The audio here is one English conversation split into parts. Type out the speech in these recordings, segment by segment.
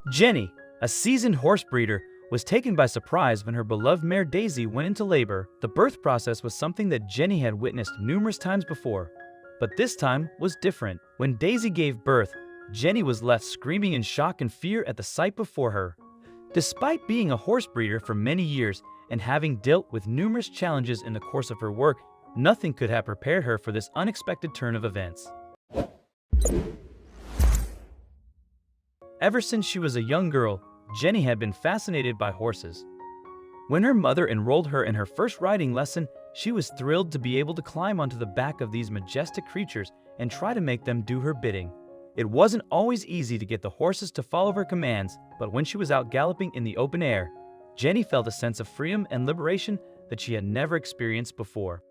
Jenny, a seasoned horse breeder, was taken by surprise when her beloved mare Daisy went into labor. The birth process was something that Jenny had witnessed numerous times before, but this time was different. When Daisy gave birth, Jenny was left screaming in shock and fear at the sight before her. Despite being a horse breeder for many years and having dealt with numerous challenges in the course of her work, nothing could have prepared her for this unexpected turn of events. Ever since she was a young girl, Jenny had been fascinated by horses. When her mother enrolled her in her first riding lesson, she was thrilled to be able to climb onto the back of these majestic creatures and try to make them do her bidding. It wasn't always easy to get the horses to follow her commands, but when she was out galloping in the open air, Jenny felt a sense of freedom and liberation that she had never experienced before.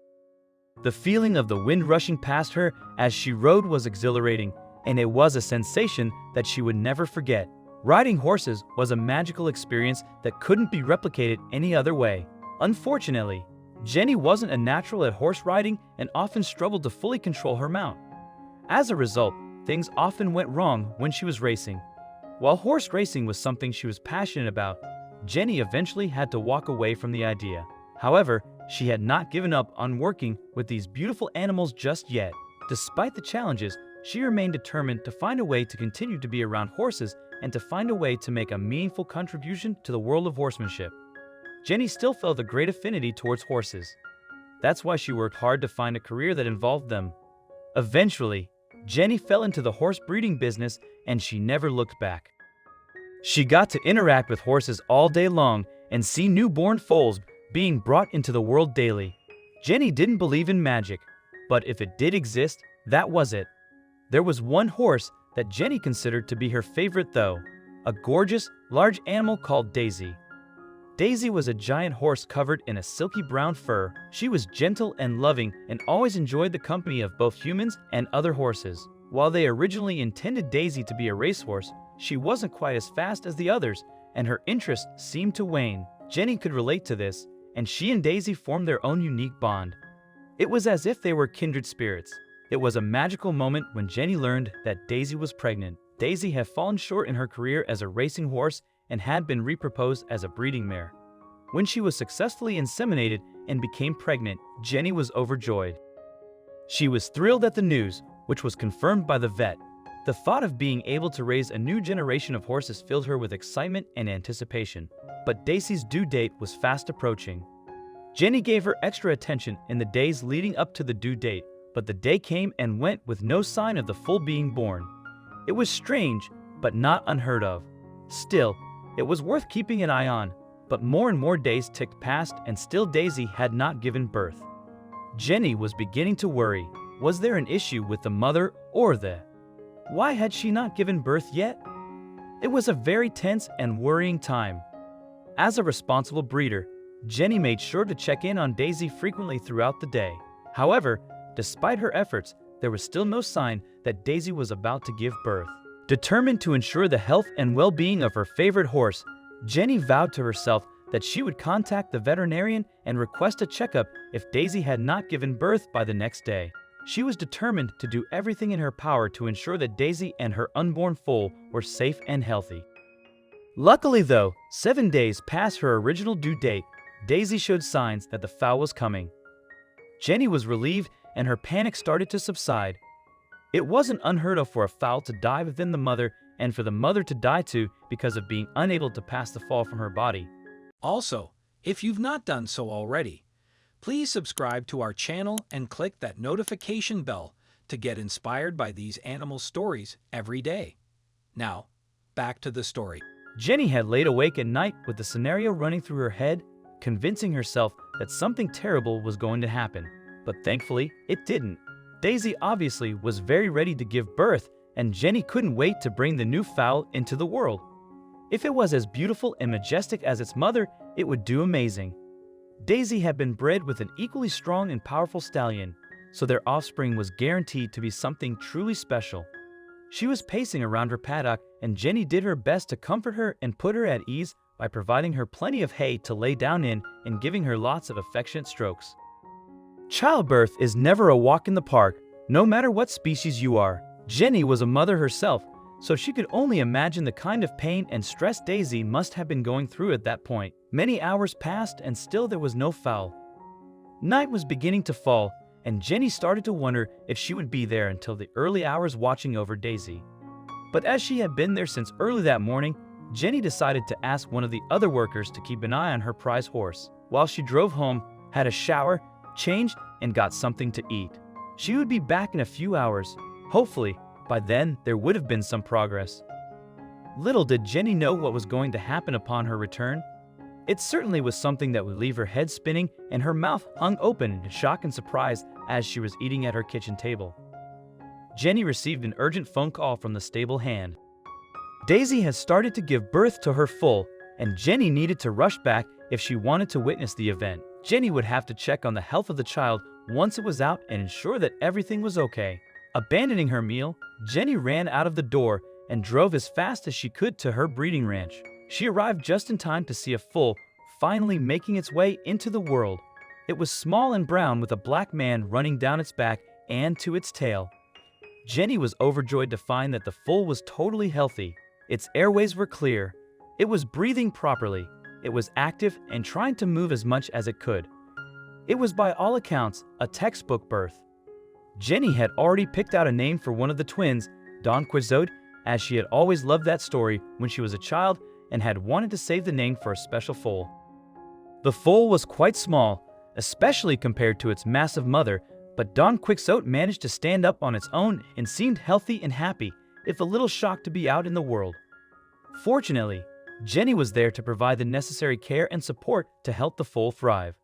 The feeling of the wind rushing past her as she rode was exhilarating, and it was a sensation that she would never forget. Riding horses was a magical experience that couldn't be replicated any other way. Unfortunately, Jenny wasn't a natural at horse riding and often struggled to fully control her mount. As a result, things often went wrong when she was racing. While horse racing was something she was passionate about, Jenny eventually had to walk away from the idea. However, she had not given up on working with these beautiful animals just yet. Despite the challenges, she remained determined to find a way to continue to be around horses and to find a way to make a meaningful contribution to the world of horsemanship. Jenny still felt a great affinity towards horses. That's why she worked hard to find a career that involved them. Eventually, Jenny fell into the horse breeding business and she never looked back. She got to interact with horses all day long and see newborn foals being brought into the world daily. Jenny didn't believe in magic, but if it did exist, that was it. There was one horse that Jenny considered to be her favorite though, a gorgeous, large animal called Daisy. Daisy was a giant horse covered in a silky brown fur. She was gentle and loving and always enjoyed the company of both humans and other horses. While they originally intended Daisy to be a racehorse, she wasn't quite as fast as the others, and her interest seemed to wane. Jenny could relate to this, and she and Daisy formed their own unique bond. It was as if they were kindred spirits. It was a magical moment when Jenny learned that Daisy was pregnant. Daisy had fallen short in her career as a racing horse and had been reproposed as a breeding mare. When she was successfully inseminated and became pregnant, Jenny was overjoyed. She was thrilled at the news, which was confirmed by the vet. The thought of being able to raise a new generation of horses filled her with excitement and anticipation. But Daisy's due date was fast approaching. Jenny gave her extra attention in the days leading up to the due date, but the day came and went with no sign of the foal being born. It was strange, but not unheard of. Still, it was worth keeping an eye on, but more and more days ticked past and still Daisy had not given birth. Jenny was beginning to worry. Was there an issue with the mother or the... Why had she not given birth yet? It was a very tense and worrying time. As a responsible breeder, Jenny made sure to check in on Daisy frequently throughout the day. However, despite her efforts, there was still no sign that Daisy was about to give birth. Determined to ensure the health and well-being of her favorite horse, Jenny vowed to herself that she would contact the veterinarian and request a checkup if Daisy had not given birth by the next day. She was determined to do everything in her power to ensure that Daisy and her unborn foal were safe and healthy. Luckily though, 7 days past her original due date, Daisy showed signs that the foal was coming. Jenny was relieved and her panic started to subside. It wasn't unheard of for a foal to die within the mother and for the mother to die too because of being unable to pass the fall from her body. Also, if you've not done so already, please subscribe to our channel and click that notification bell to get inspired by these animal stories every day. Now, back to the story. Jenny had laid awake at night with the scenario running through her head, convincing herself that something terrible was going to happen. But thankfully, it didn't. Daisy obviously was very ready to give birth, and Jenny couldn't wait to bring the new foal into the world. If it was as beautiful and majestic as its mother, it would do amazing. Daisy had been bred with an equally strong and powerful stallion, so their offspring was guaranteed to be something truly special. She was pacing around her paddock, and Jenny did her best to comfort her and put her at ease by providing her plenty of hay to lay down in and giving her lots of affectionate strokes. Childbirth is never a walk in the park, no matter what species you are. Jenny was a mother herself, so she could only imagine the kind of pain and stress Daisy must have been going through at that point. Many hours passed and still there was no Foal. Night was beginning to fall, and Jenny started to wonder if she would be there until the early hours watching over Daisy. But as she had been there since early that morning, Jenny decided to ask one of the other workers to keep an eye on her prize horse. While she drove home, had a shower, changed, and got something to eat. She would be back in a few hours. Hopefully, by then, there would have been some progress. Little did Jenny know what was going to happen upon her return. It certainly was something that would leave her head spinning and her mouth hung open in shock and surprise as she was eating at her kitchen table. Jenny received an urgent phone call from the stable hand. Daisy had started to give birth to her foal, and Jenny needed to rush back if she wanted to witness the event. Jenny would have to check on the health of the child once it was out and ensure that everything was okay. Abandoning her meal, Jenny ran out of the door and drove as fast as she could to her breeding ranch. She arrived just in time to see a foal finally making its way into the world. It was small and brown with a black man running down its back and to its tail. Jenny was overjoyed to find that the foal was totally healthy. Its airways were clear. It was breathing properly. It was active and trying to move as much as it could. It was by all accounts a textbook birth. Jenny had already picked out a name for one of the twins, Don Quixote, as she had always loved that story when she was a child and had wanted to save the name for a special foal. The foal was quite small, especially compared to its massive mother, but Don Quixote managed to stand up on its own and seemed healthy and happy, if a little shocked to be out in the world. Fortunately, Jenny was there to provide the necessary care and support to help the foal thrive.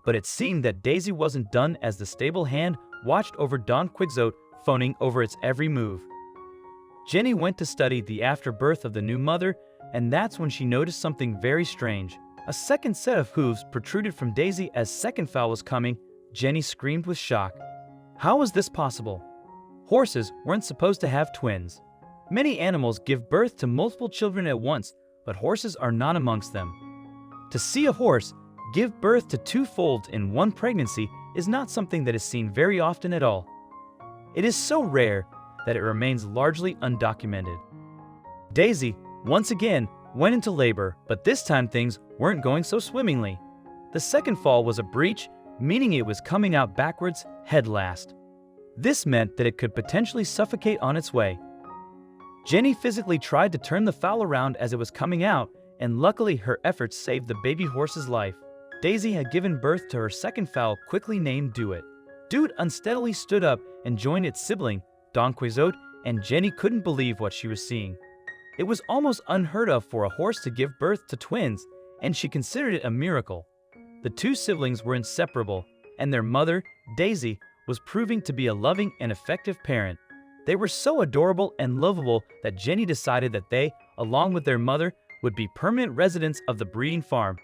But it seemed that Daisy wasn't done as the stable hand watched over Don Quixote, phoning over its every move. Jenny went to study the afterbirth of the new mother, and that's when she noticed something very strange. A second set of hooves protruded from Daisy as second Foal was coming. Jenny screamed with shock. How was this possible? Horses weren't supposed to have twins. Many animals give birth to multiple children at once, but horses are not amongst them. To see a horse give birth to two foals in one pregnancy is not something that is seen very often at all. It is so rare that it remains largely undocumented. Daisy, once again, went into labor, but this time things weren't going so swimmingly. The second Foal was a breech, meaning it was coming out backwards, head last. This meant that it could potentially suffocate on its way. Jenny physically tried to turn the Foal around as it was coming out, and luckily her efforts saved the baby horse's life. Daisy had given birth to her second Foal, quickly named Do-It. Do-It unsteadily stood up and joined its sibling, Don Quixote, and Jenny couldn't believe what she was seeing. It was almost unheard of for a horse to give birth to twins, and she considered it a miracle. The two siblings were inseparable, and their mother, Daisy, was proving to be a loving and effective parent. They were so adorable and lovable that Jenny decided that they, along with their mother, would be permanent residents of the breeding farm.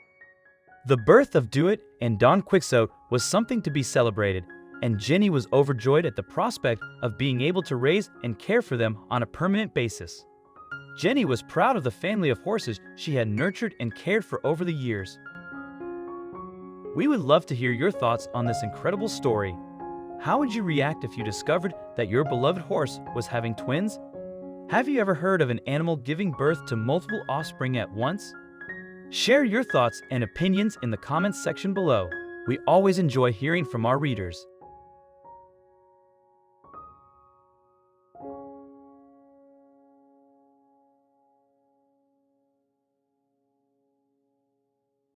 The birth of Do-It and Don Quixote was something to be celebrated, and Jenny was overjoyed at the prospect of being able to raise and care for them on a permanent basis. Jenny was proud of the family of horses she had nurtured and cared for over the years. We would love to hear your thoughts on this incredible story. How would you react if you discovered that your beloved horse was having twins? Have you ever heard of an animal giving birth to multiple offspring at once? Share your thoughts and opinions in the comments section below. We always enjoy hearing from our readers.